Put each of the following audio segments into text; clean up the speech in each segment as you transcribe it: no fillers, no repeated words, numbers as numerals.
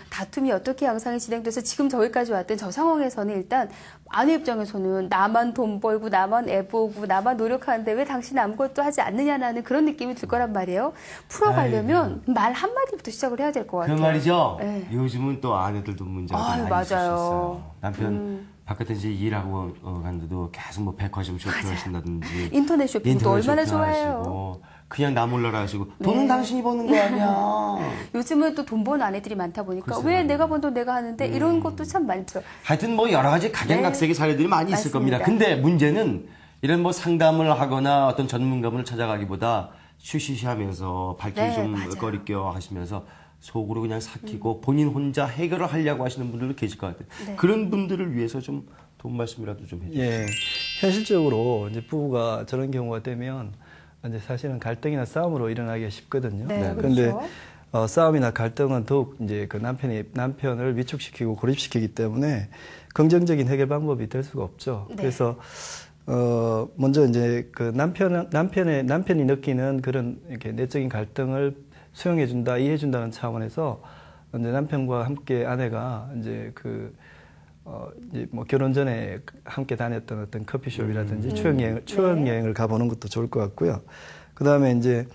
다툼이 어떻게 양상이 진행돼서 지금 저기까지 왔든 저 상황에서는 일단 아내 입장에서는 나만 돈 벌고 나만 애 보고 나만 노력하는데 왜 당신 아무것도 하지 않느냐는 그런 느낌이 들 거란 말이에요. 풀어가려면 말 한마디부터 시작을 해야 될 것 같아요. 그 말이죠. 네. 요즘은 또 아내들도 문제가 많이 있을 수 있어요. 남편 바깥에 이제 일하고 갔는데도 계속 뭐 백화점 쇼핑하신다든지 인터넷 쇼핑도 얼마나 좋아해요. 하시고, 그냥 나 몰라라 하시고 돈은 당신이 버는 거 아니야. 요즘은 또 돈 버는 아내들이 많다 보니까 왜 내가 번 돈 내가 하는데 이런 것도 참 많죠. 하여튼 뭐 여러 가지 각양각색의 사례들이 많이 있을 맞습니다. 겁니다. 근데 문제는 이런 뭐 상담을 하거나 어떤 전문가분을 찾아가기보다 쉬쉬쉬하면서 발길 좀 맞아요. 꺼리껴 하시면서 속으로 그냥 삭히고 본인 혼자 해결을 하려고 하시는 분들도 계실 것 같아요. 네. 그런 분들을 위해서 좀 도움 말씀이라도 좀 해주세요. 예, 현실적으로 이제 부부가 저런 경우가 되면 이제 사실은 갈등이나 싸움으로 일어나기가 쉽거든요. 네, 그런데 그렇죠. 싸움이나 갈등은 더욱 이제 그 남편을 위축시키고 고립시키기 때문에 긍정적인 해결 방법이 될 수가 없죠. 네. 그래서 먼저 이제 그 남편이 느끼는 그런 이렇게 내적인 갈등을 수용해준다, 이해해준다는 차원에서 이제 남편과 함께 아내가 이제 이제 뭐 결혼 전에 함께 다녔던 어떤 커피숍이라든지 추억 여행을 가보는 것도 좋을 것 같고요. 그 다음에 이제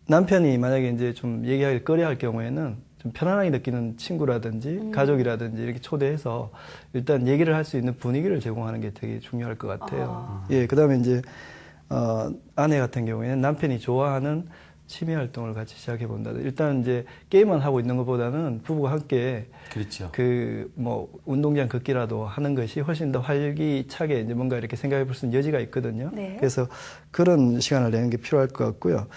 남편이 만약에 이제 좀 얘기하기 꺼려할 경우에는 좀 편안하게 느끼는 친구라든지 가족이라든지 이렇게 초대해서 일단 얘기를 할 수 있는 분위기를 제공하는 게 되게 중요할 것 같아요. 예, 그 다음에 이제 아내 같은 경우에는 남편이 좋아하는 취미 활동을 같이 시작해 본다. 일단 이제 게임만 하고 있는 것보다는 부부가 함께 그렇죠. 뭐 운동장 걷기라도 하는 것이 훨씬 더 활기차게 이제 뭔가 이렇게 생각해 볼 수 있는 여지가 있거든요. 네. 그래서 그런 시간을 내는 게 필요할 것 같고요.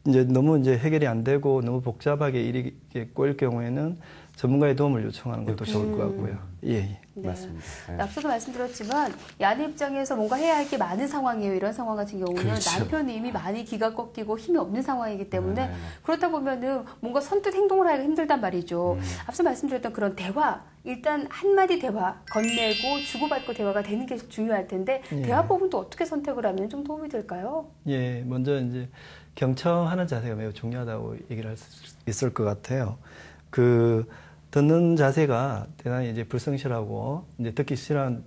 이제 너무 이제 해결이 안 되고 너무 복잡하게 일이 꼬일 경우에는 전문가의 도움을 요청하는 것도 좋을 것 같고요. 예. 네. 맞습니다. 네. 앞서도 말씀드렸지만 아내 입장에서 뭔가 해야 할 게 많은 상황이에요. 이런 상황 같은 경우는 그렇죠. 남편이 이미 많이 기가 꺾이고 힘이 없는 상황이기 때문에 그렇다 보면은 뭔가 선뜻 행동을 하기가 힘들단 말이죠. 앞서 말씀드렸던 그런 대화, 일단 한마디 대화 건네고 주고받고 대화가 되는 게 중요할 텐데 대화법은 또 어떻게 선택을 하면 좀 도움이 될까요? 예, 먼저 이제 경청하는 자세가 매우 중요하다고 얘기를 할 수 있을 것 같아요. 듣는 자세가 대단히 이제 불성실하고 이제 듣기 싫어하는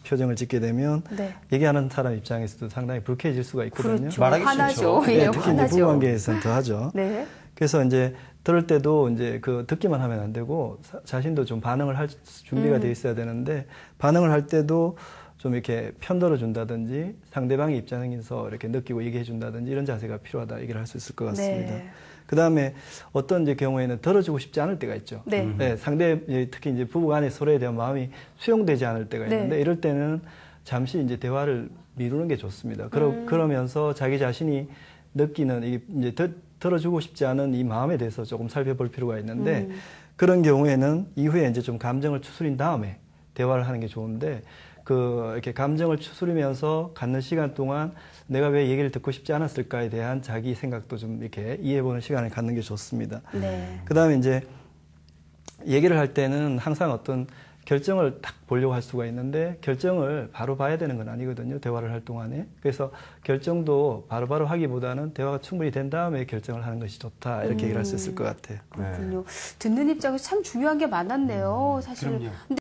표정을 짓게 되면 네. 얘기하는 사람 입장에서도 상당히 불쾌해질 수가 있거든요. 그렇죠. 말하기 화나죠. 싫죠. 예, 네, 특히 이제 부부 관계에서는 더 하죠. 네. 그래서 이제 들을 때도 이제 듣기만 하면 안 되고 자신도 좀 반응을 할 준비가 돼 있어야 되는데 반응을 할 때도 좀 이렇게 편들어 준다든지 상대방의 입장에서 이렇게 느끼고 얘기해 준다든지 이런 자세가 필요하다 얘기를 할 수 있을 것 같습니다. 네. 그 다음에 어떤 이제 경우에는 들어주고 싶지 않을 때가 있죠. 네. 특히 이제 부부 간의 서로에 대한 마음이 수용되지 않을 때가 있는데 네. 이럴 때는 잠시 이제 대화를 미루는 게 좋습니다. 그러면서 자기 자신이 느끼는 이제 들어주고 싶지 않은 이 마음에 대해서 조금 살펴볼 필요가 있는데 그런 경우에는 이후에 이제 좀 감정을 추스린 다음에 대화를 하는 게 좋은데 이렇게 감정을 추스리면서 갖는 시간 동안 내가 왜 얘기를 듣고 싶지 않았을까에 대한 자기 생각도 좀 이렇게 이해해보는 시간을 갖는 게 좋습니다. 네. 그 다음에 이제 얘기를 할 때는 항상 어떤 결정을 딱 보려고 할 수가 있는데 결정을 바로 봐야 되는 건 아니거든요. 대화를 할 동안에. 그래서 결정도 바로바로 하기보다는 대화가 충분히 된 다음에 결정을 하는 것이 좋다. 이렇게 얘기를 할 수 있을 것 같아요. 그렇군요. 듣는 입장에서 참 중요한 게 많았네요. 사실. 그럼요.